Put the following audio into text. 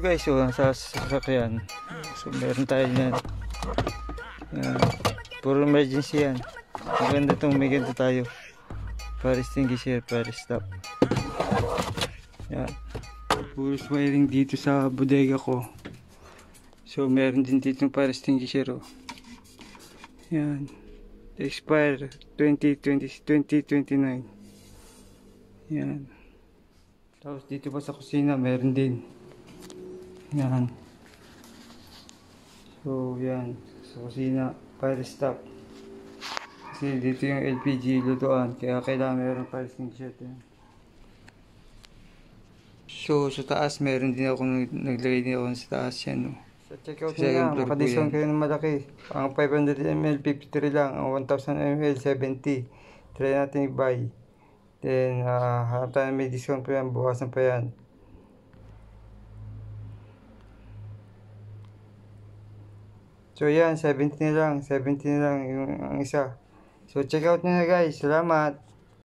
guys, so nasa sasakyan. So meron tayo yan. Yan. Puro emergency yan. Maganda itong may ganito tayo. Fire extinguisher, fire stop. Yan. Puro wiring dito sa bodega ko. So meron din dito ng fire extinguisher. Oh. Yan. Expire 2029. Yan. Tapos dito pa sa kusina meron din. Yan. So yan. Sa kusina fire stop. Kasi dito yung LPG lutuan. Kaya kailangan meron fire extinguisher. So sa taas meron din ako naglagay din ako sa taas yan. No? Sa checkout nyo lang, makadiscount kayo ng malaki. Ang 500 ml 53 lang, ang 1000 ml 70. Try natin i-buy. Then harap tayo may discount pa yan, bukasan pa yan. So yan, 70 na lang yung ang isa. So check out nyo na guys, salamat.